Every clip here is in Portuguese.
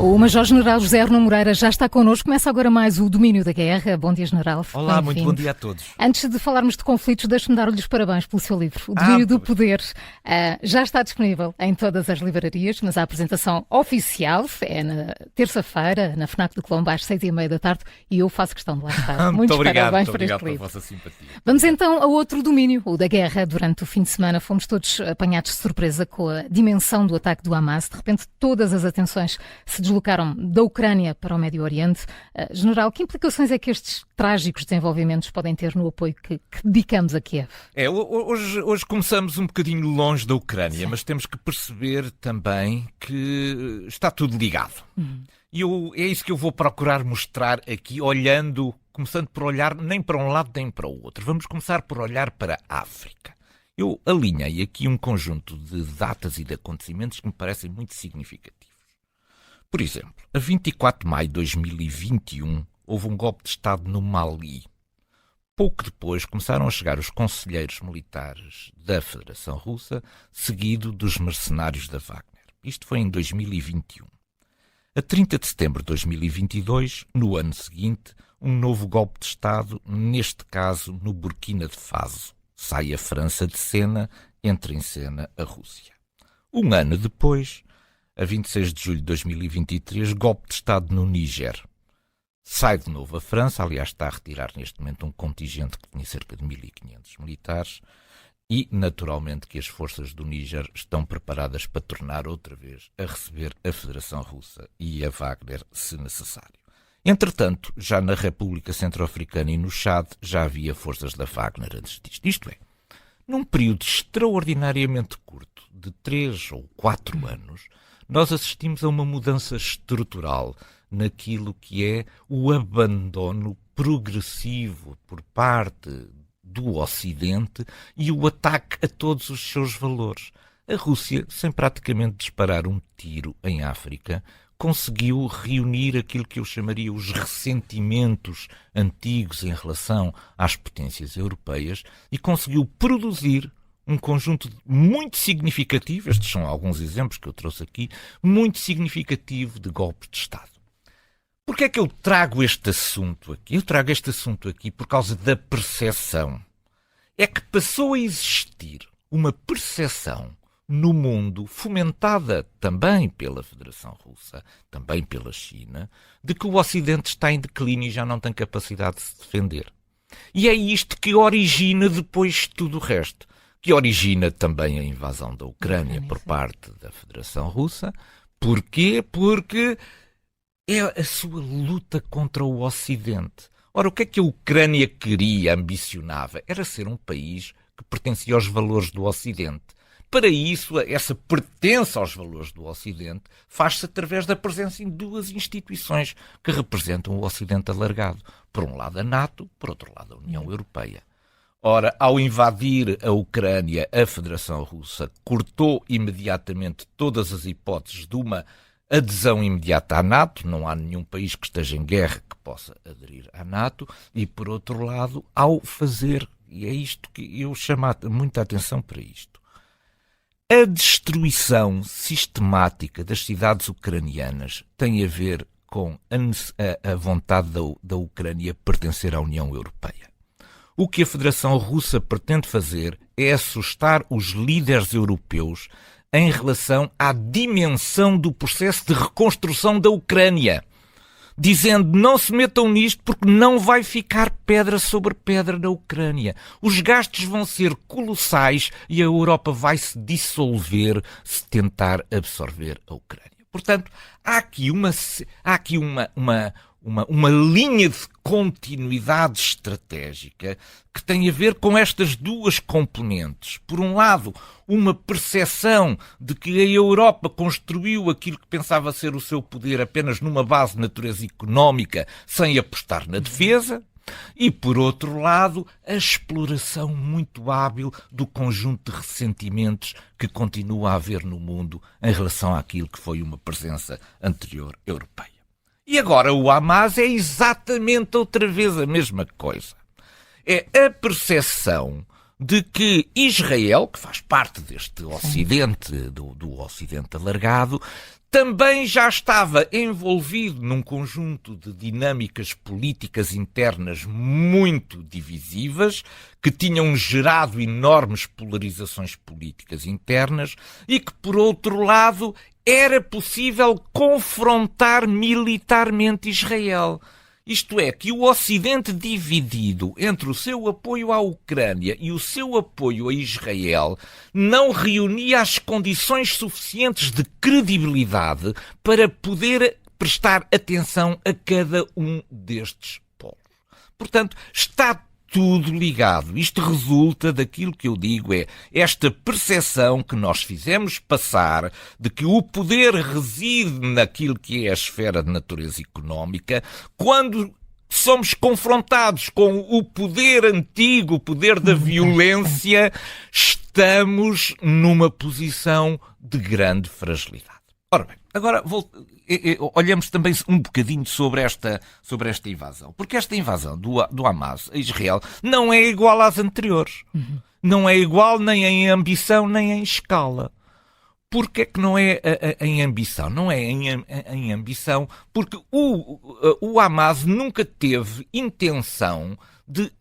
O Major-General José Arno Moreira já está connosco. Começa agora mais o Domínio da Guerra. Bom dia, General. Olá, muito bom dia a todos. Antes de falarmos de conflitos, deixe-me dar-lhe os parabéns pelo seu livro. O Domínio do Poder já está disponível em todas as livrarias, mas a apresentação oficial é na terça-feira, na FNAC do Colombo, às 6h30 da tarde, e eu faço questão de lá estar. Muito obrigado, parabéns muito por este obrigado livro. pela vossa simpatia. Vamos então a outro domínio, o da guerra. Durante o fim de semana fomos todos apanhados de surpresa com a dimensão do ataque do Hamas. De repente, todas as atenções se deslocaram da Ucrânia para o Médio Oriente. General, que implicações é que estes trágicos desenvolvimentos podem ter no apoio que dedicamos a Kiev? Hoje começamos um bocadinho longe da Ucrânia, Sim. mas temos que perceber também que está tudo ligado. E é isso que eu vou procurar mostrar aqui, começando por olhar nem para um lado nem para o outro. Vamos começar por olhar para a África. Eu alinhei aqui um conjunto de datas e de acontecimentos que me parecem muito significativos. Por exemplo, a 24 de maio de 2021 houve um golpe de Estado no Mali. Pouco depois começaram a chegar os conselheiros militares da Federação Russa, seguido dos mercenários da Wagner. Isto foi em 2021. A 30 de setembro de 2022, no ano seguinte, um novo golpe de Estado, neste caso no Burkina Faso. Sai a França de cena, entra em cena a Rússia. Um ano depois, a 26 de julho de 2023, golpe de Estado no Níger. Sai de novo a França, aliás está a retirar neste momento um contingente que tinha cerca de 1.500 militares e, naturalmente, que as forças do Níger estão preparadas para tornar outra vez a receber a Federação Russa e a Wagner, se necessário. Entretanto, já na República Centro-Africana e no Chad já havia forças da Wagner antes disto. Isto é, num período extraordinariamente curto, de 3 ou 4 anos, nós assistimos a uma mudança estrutural naquilo que é o abandono progressivo por parte do Ocidente e o ataque a todos os seus valores. A Rússia, sem praticamente disparar um tiro em África, conseguiu reunir aquilo que eu chamaria os ressentimentos antigos em relação às potências europeias e conseguiu produzir um conjunto muito significativo, estes são alguns exemplos que eu trouxe aqui, muito significativo de golpes de Estado. Porquê é que eu trago este assunto aqui? Eu trago este assunto aqui por causa da percepção. É que passou a existir uma percepção no mundo, fomentada também pela Federação Russa, também pela China, de que o Ocidente está em declínio e já não tem capacidade de se defender. E é isto que origina depois tudo o resto. Que origina também a invasão da Ucrânia por parte da Federação Russa. Porquê? Porque é a sua luta contra o Ocidente. Ora, o que é que a Ucrânia queria, ambicionava? Era ser um país que pertencia aos valores do Ocidente. Para isso, essa pertença aos valores do Ocidente faz-se através da presença em duas instituições que representam o Ocidente alargado. Por um lado a NATO, por outro lado a União Europeia. Ora, ao invadir a Ucrânia, a Federação Russa cortou imediatamente todas as hipóteses de uma adesão imediata à NATO. Não há nenhum país que esteja em guerra que possa aderir à NATO. E, por outro lado, ao fazer, e é isto que eu chamo muita atenção para isto, a destruição sistemática das cidades ucranianas tem a ver com a vontade da Ucrânia pertencer à União Europeia. O que a Federação Russa pretende fazer é assustar os líderes europeus em relação à dimensão do processo de reconstrução da Ucrânia, dizendo não se metam nisto porque não vai ficar pedra sobre pedra na Ucrânia. Os gastos vão ser colossais e a Europa vai se dissolver se tentar absorver a Ucrânia. Portanto, há aqui uma linha de continuidade estratégica que tem a ver com estas duas componentes. Por um lado, uma percepção de que a Europa construiu aquilo que pensava ser o seu poder apenas numa base de natureza económica, sem apostar na defesa. E, por outro lado, a exploração muito hábil do conjunto de ressentimentos que continua a haver no mundo em relação àquilo que foi uma presença anterior europeia. E agora o Hamas é exatamente outra vez a mesma coisa. É a percepção de que Israel, que faz parte deste Ocidente, do Ocidente alargado, também já estava envolvido num conjunto de dinâmicas políticas internas muito divisivas, que tinham gerado enormes polarizações políticas internas e que, por outro lado, era possível confrontar militarmente Israel. Isto é, que o Ocidente dividido entre o seu apoio à Ucrânia e o seu apoio a Israel não reunia as condições suficientes de credibilidade para poder prestar atenção a cada um destes polos. Portanto, está tudo ligado. Isto resulta daquilo que eu digo, esta percepção que nós fizemos passar de que o poder reside naquilo que é a esfera de natureza económica, quando somos confrontados com o poder antigo, o poder da violência, estamos numa posição de grande fragilidade. Ora bem, agora olhamos também um bocadinho sobre esta invasão. Porque esta invasão do Hamas a Israel não é igual às anteriores. Não é igual nem em ambição, nem em escala. Porquê é que não é em ambição? Não é em ambição porque o Hamas nunca teve intenção de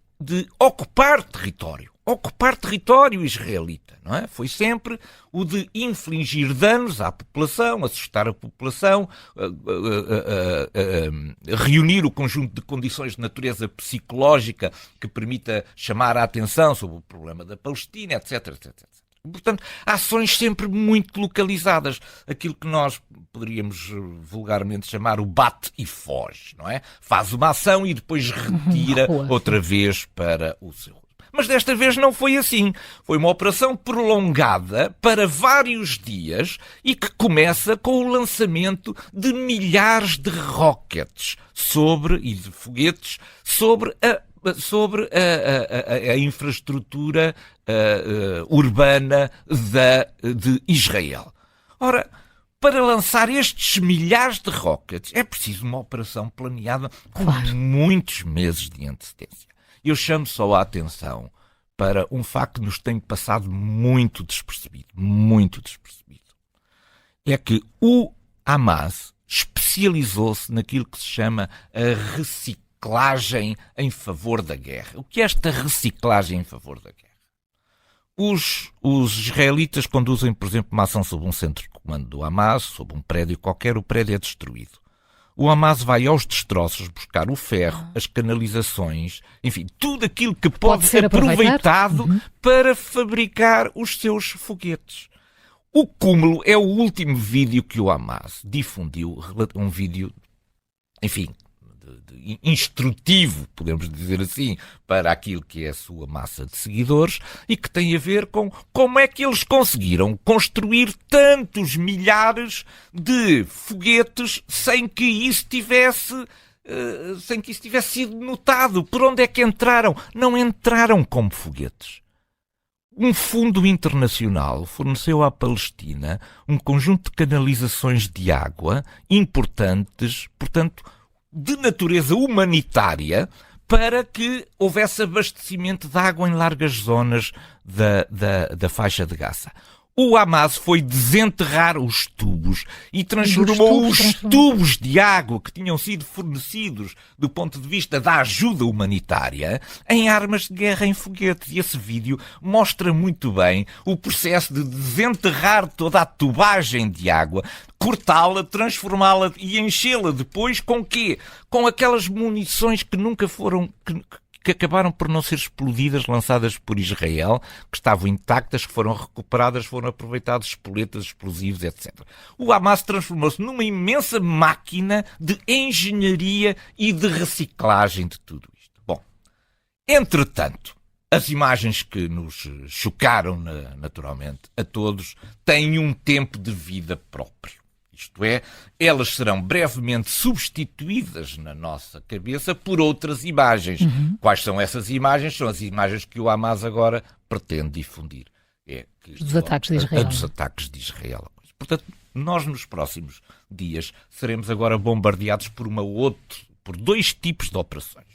ocupar território. Ocupar território israelita, não é? Foi sempre o de infligir danos à população, assustar a população, reunir o conjunto de condições de natureza psicológica que permita chamar a atenção sobre o problema da Palestina, etc, etc, etc. Portanto, ações sempre muito localizadas. Aquilo que nós poderíamos vulgarmente chamar o bate e foge, não é? Faz uma ação e depois retira outra vez para o seu. Mas desta vez não foi assim. Foi uma operação prolongada para vários dias e que começa com o lançamento de milhares de rockets e de foguetes sobre a infraestrutura urbana de Israel. Ora, para lançar estes milhares de rockets é preciso uma operação planeada com muitos meses de antecedência. Eu chamo só a atenção para um facto que nos tem passado muito despercebido. É que o Hamas especializou-se naquilo que se chama a reciclagem em favor da guerra. O que é esta reciclagem em favor da guerra? Os israelitas conduzem, por exemplo, uma ação sob um centro de comando do Hamas, sob um prédio qualquer, o prédio é destruído. O Hamas vai aos destroços buscar o ferro, as canalizações, enfim, tudo aquilo que pode ser aproveitado para fabricar os seus foguetes. O cúmulo é o último vídeo que o Hamas difundiu, um vídeo, enfim, instrutivo, podemos dizer assim, para aquilo que é a sua massa de seguidores e que tem a ver com como é que eles conseguiram construir tantos milhares de foguetes sem que isso tivesse sido notado. Por onde é que entraram? Não entraram como foguetes. Um fundo internacional forneceu à Palestina um conjunto de canalizações de água importantes, portanto, de natureza humanitária, para que houvesse abastecimento de água em largas zonas da faixa de Gaza. O Hamas foi desenterrar os tubos e transformou os tubos de água que tinham sido fornecidos do ponto de vista da ajuda humanitária em armas de guerra, em foguetes. E esse vídeo mostra muito bem o processo de desenterrar toda a tubagem de água, cortá-la, transformá-la e enchê-la depois com quê? Com aquelas munições que nunca foram... que acabaram por não ser explodidas, lançadas por Israel, que estavam intactas, que foram recuperadas, foram aproveitados espoletas, explosivos, etc. O Hamas transformou-se numa imensa máquina de engenharia e de reciclagem de tudo isto. Bom, entretanto, as imagens que nos chocaram naturalmente a todos têm um tempo de vida próprio. Isto é, elas serão brevemente substituídas na nossa cabeça por outras imagens. Quais são essas imagens? São as imagens que o Hamas agora pretende difundir. Dos ataques de Israel. Dos ataques de Israel. Portanto, nós nos próximos dias seremos agora bombardeados por dois tipos de operações.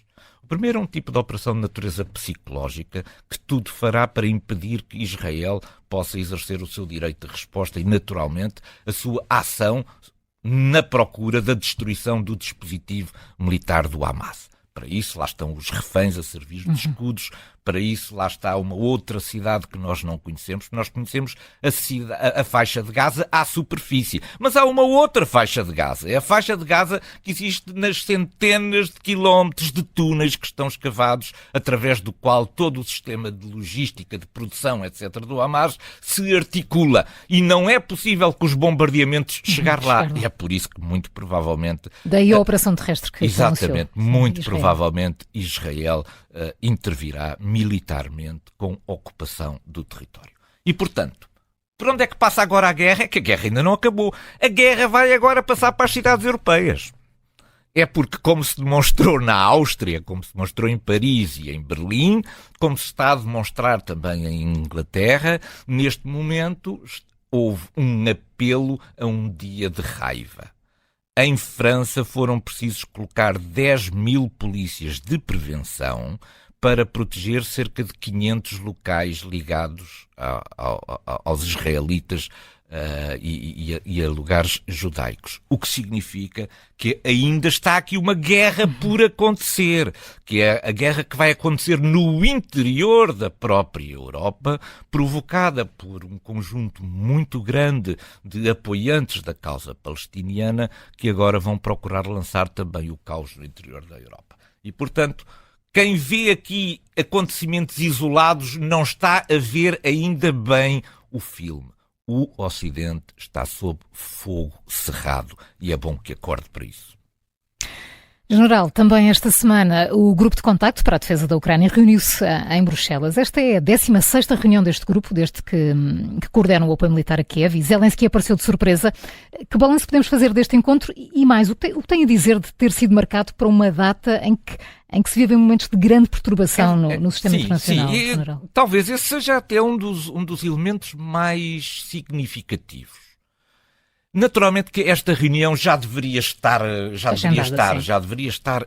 O primeiro é um tipo de operação de natureza psicológica que tudo fará para impedir que Israel possa exercer o seu direito de resposta e, naturalmente, a sua ação na procura da destruição do dispositivo militar do Hamas. Para isso, lá estão os reféns a servir de escudos. Para isso, lá está uma outra cidade que nós não conhecemos. Nós conhecemos a faixa de Gaza à superfície. Mas há uma outra faixa de Gaza. É a faixa de Gaza que existe nas centenas de quilómetros de túneis que estão escavados, através do qual todo o sistema de logística, de produção, etc., do Hamas se articula. E não é possível que os bombardeamentos chegar lá. E é por isso que, muito provavelmente... Daí a operação terrestre que exatamente, muito Israel. Provavelmente Israel intervirá militarmente com ocupação do território. E, portanto, por onde é que passa agora a guerra? É que a guerra ainda não acabou. A guerra vai agora passar para as cidades europeias. É porque, como se demonstrou na Áustria, como se demonstrou em Paris e em Berlim, como se está a demonstrar também em Inglaterra, neste momento houve um apelo a um dia de raiva. Em França foram precisos colocar 10 mil polícias de prevenção para proteger cerca de 500 locais ligados aos israelitas e a lugares judaicos. O que significa que ainda está aqui uma guerra por acontecer, que é a guerra que vai acontecer no interior da própria Europa, provocada por um conjunto muito grande de apoiantes da causa palestiniana que agora vão procurar lançar também o caos no interior da Europa. E, portanto, quem vê aqui acontecimentos isolados não está a ver ainda bem o filme. O Ocidente está sob fogo cerrado e é bom que acorde para isso. General, também esta semana o Grupo de Contacto para a Defesa da Ucrânia reuniu-se em Bruxelas. Esta é a 16ª reunião deste grupo, desde que coordena o apoio militar a Kiev, e Zelensky apareceu de surpresa. Que balanço podemos fazer deste encontro e mais, o que tem a dizer de ter sido marcado para uma data em que se vivem momentos de grande perturbação no sistema internacional, General? Talvez esse seja até um dos elementos mais significativos. Naturalmente que esta reunião já deveria estar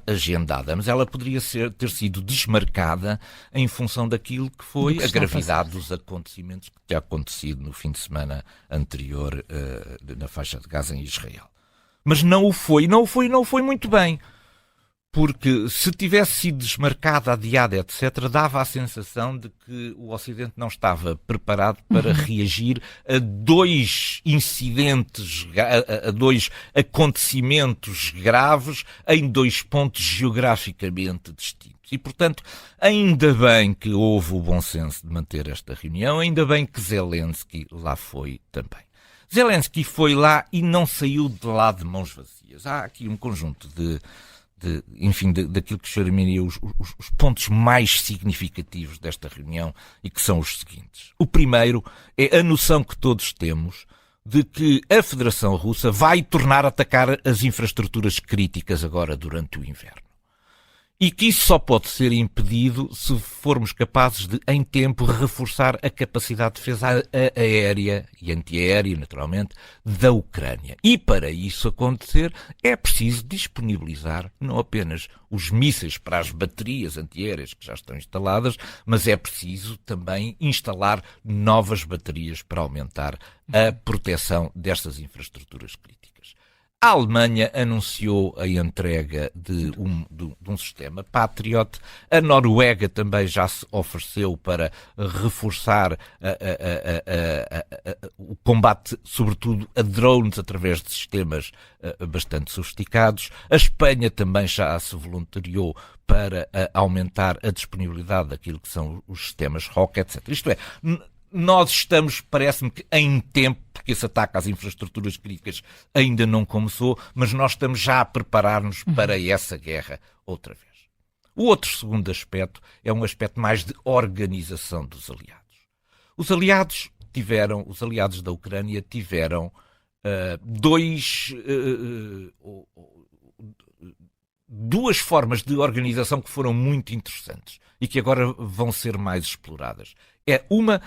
agendada, mas ela poderia ter sido desmarcada em função daquilo que foi a gravidade dos acontecimentos que tinha acontecido no fim de semana anterior na faixa de Gaza em Israel. Mas não foi muito bem. Porque se tivesse sido desmarcada, adiada, etc., dava a sensação de que o Ocidente não estava preparado para reagir a dois incidentes, a dois acontecimentos graves em dois pontos geograficamente distintos. E, portanto, ainda bem que houve o bom senso de manter esta reunião, ainda bem que Zelensky lá foi também. Zelensky foi lá e não saiu de lá de mãos vazias. Há aqui um conjunto daquilo que chamaria os pontos mais significativos desta reunião e que são os seguintes. O primeiro é a noção que todos temos de que a Federação Russa vai tornar a atacar as infraestruturas críticas agora durante o inverno. E que isso só pode ser impedido se formos capazes de, em tempo, reforçar a capacidade de defesa aérea e antiaérea, naturalmente, da Ucrânia. E para isso acontecer, é preciso disponibilizar não apenas os mísseis para as baterias antiaéreas que já estão instaladas, mas é preciso também instalar novas baterias para aumentar a proteção destas infraestruturas críticas. A Alemanha anunciou a entrega de um sistema Patriot. A Noruega também já se ofereceu para reforçar o combate, sobretudo a drones, através de sistemas bastante sofisticados. A Espanha também já se voluntariou para aumentar a disponibilidade daquilo que são os sistemas Rock, etc. Isto é, nós estamos, parece-me que em tempo, porque esse ataque às infraestruturas críticas ainda não começou, mas nós estamos já a preparar-nos para essa guerra outra vez. O outro segundo aspecto é um aspecto mais de organização dos aliados. Os aliados da Ucrânia tiveram duas formas de organização que foram muito interessantes e que agora vão ser mais exploradas. Uma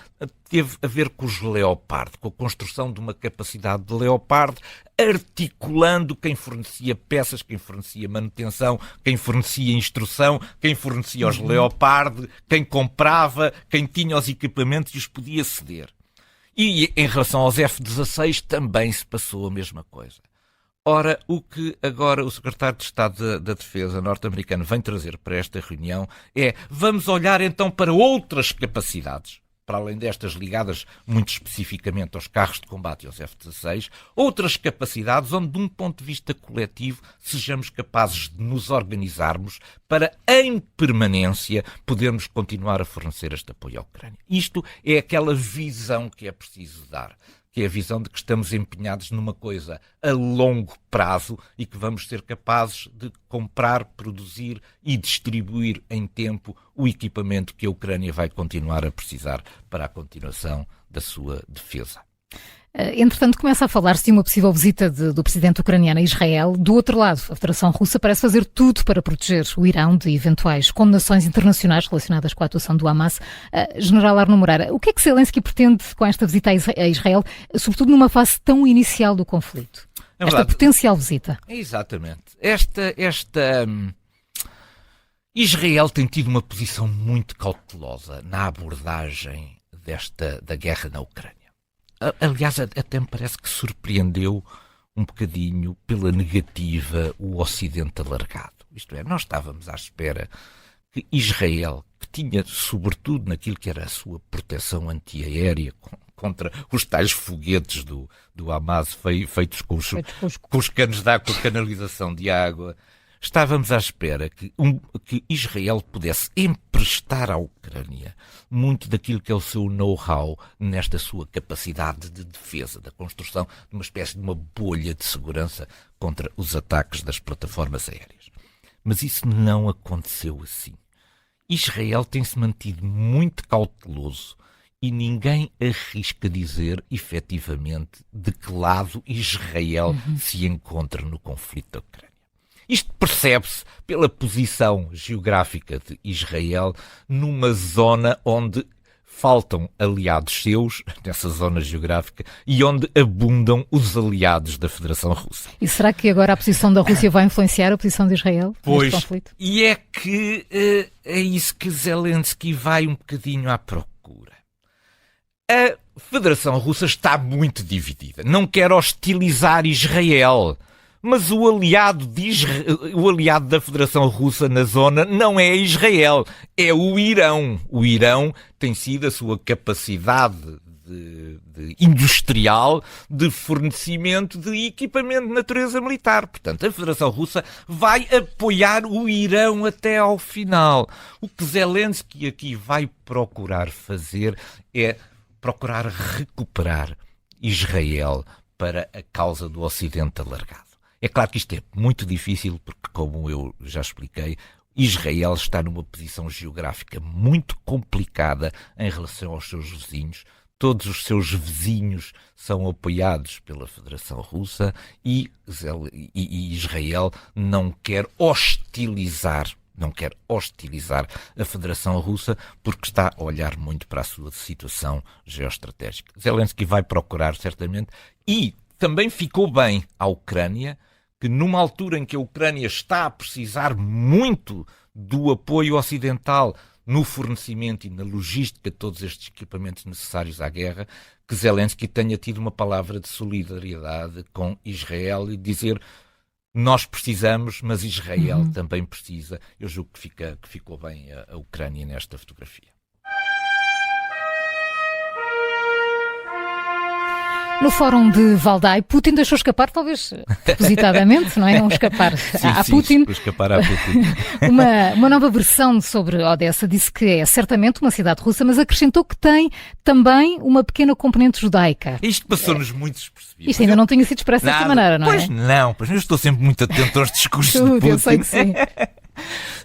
teve a ver com os Leopard, com a construção de uma capacidade de Leopard, articulando quem fornecia peças, quem fornecia manutenção, quem fornecia instrução, quem fornecia os Leopard, quem comprava, quem tinha os equipamentos e os podia ceder. E em relação aos F-16 também se passou a mesma coisa. Ora, o que agora o secretário de Estado da Defesa norte-americano vem trazer para esta reunião é: vamos olhar então para outras capacidades, para além destas ligadas muito especificamente aos carros de combate e aos F-16, outras capacidades onde, de um ponto de vista coletivo, sejamos capazes de nos organizarmos para, em permanência, podermos continuar a fornecer este apoio à Ucrânia. Isto é aquela visão que é preciso dar, que é a visão de que estamos empenhados numa coisa a longo prazo e que vamos ser capazes de comprar, produzir e distribuir em tempo o equipamento que a Ucrânia vai continuar a precisar para a continuação da sua defesa. Entretanto, começa a falar-se de uma possível visita do presidente ucraniano a Israel. Do outro lado, a Federação Russa parece fazer tudo para proteger o Irão de eventuais condenações internacionais relacionadas com a atuação do Hamas. General Arno Moreira, o que é que Zelensky pretende com esta visita a Israel, sobretudo numa fase tão inicial do conflito? Esta potencial visita. Exatamente. Israel tem tido uma posição muito cautelosa na abordagem da guerra na Ucrânia. Aliás, até me parece que surpreendeu um bocadinho pela negativa o Ocidente alargado. Isto é, nós estávamos à espera que Israel, que tinha, sobretudo naquilo que era a sua proteção antiaérea contra os tais foguetes do Hamas feitos com os canos de água, com a canalização de água, estávamos à espera que Israel pudesse emprestar à Ucrânia muito daquilo que é o seu know-how nesta sua capacidade de defesa, da construção de uma espécie de uma bolha de segurança contra os ataques das plataformas aéreas. Mas isso não aconteceu assim. Israel tem-se mantido muito cauteloso e ninguém arrisca dizer, efetivamente, de que lado Israel se encontra no conflito da Ucrânia. Isto percebe-se pela posição geográfica de Israel numa zona onde faltam aliados seus, nessa zona geográfica, e onde abundam os aliados da Federação Russa. E será que agora a posição da Rússia vai influenciar a posição de Israel neste conflito? E é que é isso que Zelensky vai um bocadinho à procura. A Federação Russa está muito dividida. Não quer hostilizar Israel. Mas o aliado da Federação Russa na zona não é Israel, é o Irão. O Irão tem sido a sua capacidade industrial de fornecimento de equipamento de natureza militar. Portanto, a Federação Russa vai apoiar o Irão até ao final. O que Zelensky aqui vai procurar fazer é procurar recuperar Israel para a causa do Ocidente alargado. É claro que isto é muito difícil porque, como eu já expliquei, Israel está numa posição geográfica muito complicada em relação aos seus vizinhos. Todos os seus vizinhos são apoiados pela Federação Russa e Israel não quer hostilizar a Federação Russa porque está a olhar muito para a sua situação geoestratégica. Zelensky vai procurar, certamente, e também ficou bem à Ucrânia, que numa altura em que a Ucrânia está a precisar muito do apoio ocidental no fornecimento e na logística de todos estes equipamentos necessários à guerra, que Zelensky tenha tido uma palavra de solidariedade com Israel e dizer: nós precisamos, mas Israel também precisa. Eu julgo que ficou bem a Ucrânia nesta fotografia. No fórum de Valdai, Putin deixou escapar, talvez propositadamente, não é? Escapar a Putin. Escapar a Putin. Uma nova versão sobre Odessa disse que é certamente uma cidade russa, mas acrescentou que tem também uma pequena componente judaica. Isto passou-nos muito despercebido. Isto ainda não tinha sido expresso desta maneira, não é? Pois eu estou sempre muito atento aos discursos de Putin. Eu sei que sim.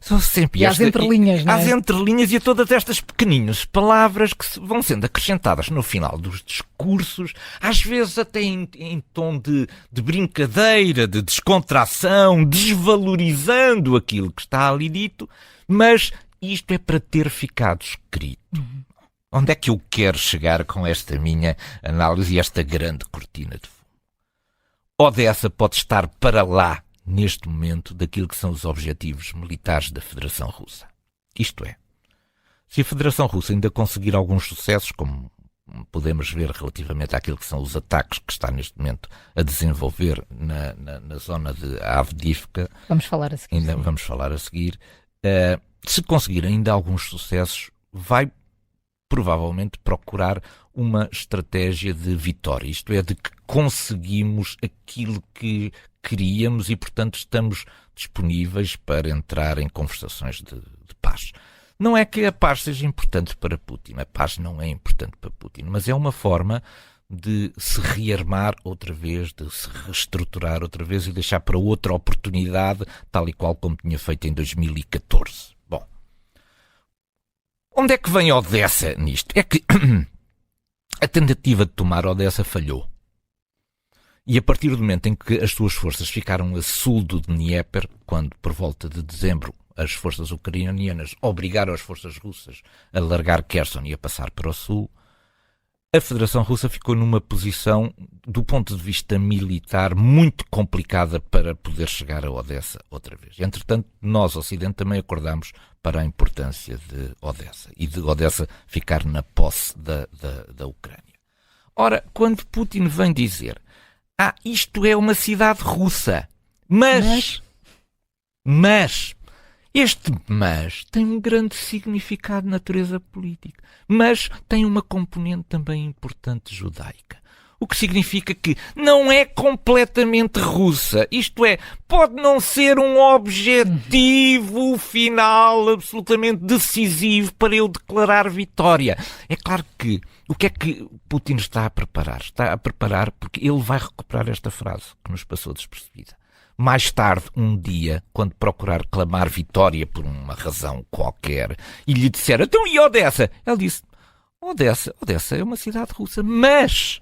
Sou sempre às entrelinhas, não é? Às entrelinhas e a todas estas pequeninas palavras que vão sendo acrescentadas no final dos discursos, às vezes até em tom de brincadeira, de descontração, desvalorizando aquilo que está ali dito, mas isto é para ter ficado escrito. Onde é que eu quero chegar com esta minha análise e esta grande cortina de fumo? Odessa pode estar para lá, neste momento, daquilo que são os objetivos militares da Federação Russa. Isto é, se a Federação Russa ainda conseguir alguns sucessos, como podemos ver relativamente àquilo que são os ataques que está neste momento a desenvolver na zona de Avdiivka, vamos falar a seguir. Ainda vamos falar a seguir. Se conseguir ainda alguns sucessos, vai provavelmente procurar uma estratégia de vitória, isto é, de que conseguimos aquilo que queríamos e, portanto, estamos disponíveis para entrar em conversações de paz. Não é que a paz seja importante para Putin, a paz não é importante para Putin, mas é uma forma de se rearmar outra vez, de se reestruturar outra vez e deixar para outra oportunidade, tal e qual como tinha feito em 2014. Bom, onde é que vem Odessa nisto? É que a tentativa de tomar Odessa falhou. E a partir do momento em que as suas forças ficaram a sul do Dnieper, quando por volta de dezembro as forças ucranianas obrigaram as forças russas a largar Kherson e a passar para o sul, a Federação Russa ficou numa posição, do ponto de vista militar, muito complicada para poder chegar a Odessa outra vez. Entretanto, nós, Ocidente, também acordámos para a importância de Odessa e de Odessa ficar na posse da Ucrânia. Ora, quando Putin vem dizer isto é uma cidade russa, mas este mas tem um grande significado de natureza política, mas tem uma componente também importante judaica. O que significa que não é completamente russa. Isto é, pode não ser um objetivo final absolutamente decisivo para eu declarar vitória. É claro que o que é que Putin está a preparar? Está a preparar porque ele vai recuperar esta frase que nos passou despercebida. Mais tarde, um dia, quando procurar clamar vitória por uma razão qualquer, e lhe disser, então e Odessa? Ele disse, Odessa é uma cidade russa, mas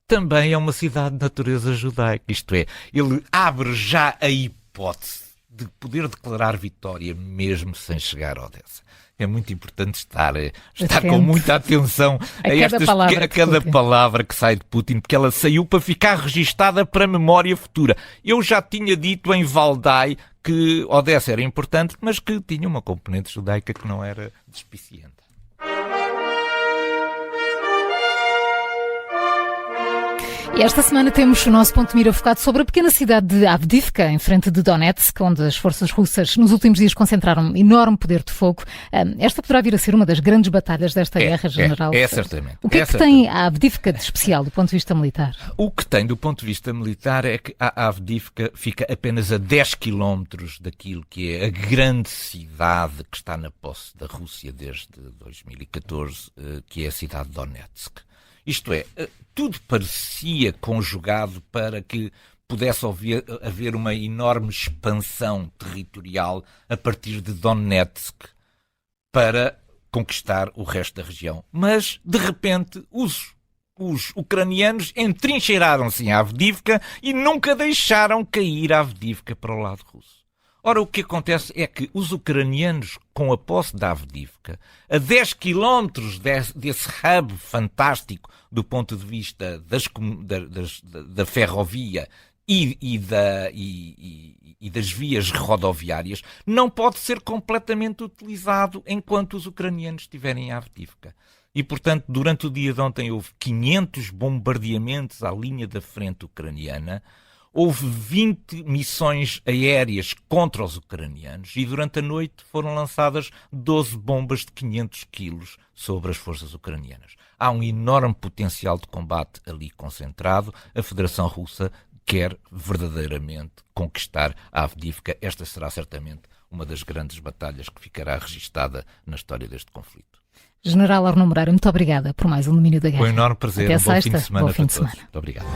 também é uma cidade de natureza judaica. Isto é, ele abre já a hipótese de poder declarar vitória mesmo sem chegar a Odessa. É muito importante estar com muita atenção a cada palavra que sai de Putin, porque ela saiu para ficar registada para a memória futura. Eu já tinha dito em Valdai que Odessa era importante, mas que tinha uma componente judaica que não era despiciente. E esta semana temos o nosso ponto de mira focado sobre a pequena cidade de Avdiivka, em frente de Donetsk, onde as forças russas nos últimos dias concentraram enorme poder de fogo. Esta poderá vir a ser uma das grandes batalhas desta guerra, General. Certamente. O que é que tem a Avdiivka de especial do ponto de vista militar? O que tem do ponto de vista militar é que a Avdiivka fica apenas a 10 quilómetros daquilo que é a grande cidade que está na posse da Rússia desde 2014, que é a cidade de Donetsk. Isto é, tudo parecia conjugado para que pudesse haver uma enorme expansão territorial a partir de Donetsk para conquistar o resto da região. Mas, de repente, os ucranianos entrincheiraram-se em Avdiivka e nunca deixaram cair a Avdiivka para o lado russo. Ora, o que acontece é que os ucranianos, com a posse da Avdiivka, a 10 quilómetros desse hub fantástico do ponto de vista da ferrovia e das vias rodoviárias, não pode ser completamente utilizado enquanto os ucranianos estiverem em Avdiivka. E, portanto, durante o dia de ontem houve 500 bombardeamentos à linha da frente ucraniana. Houve 20 missões aéreas contra os ucranianos e durante a noite foram lançadas 12 bombas de 500 quilos sobre as forças ucranianas. Há um enorme potencial de combate ali concentrado. A Federação Russa quer verdadeiramente conquistar a Avdiivka. Esta será certamente uma das grandes batalhas que ficará registada na história deste conflito. General Arnaud Moreira, muito obrigada por mais um domínio da guerra. Foi um enorme prazer. Até Bom fim de semana para todos. Muito obrigado.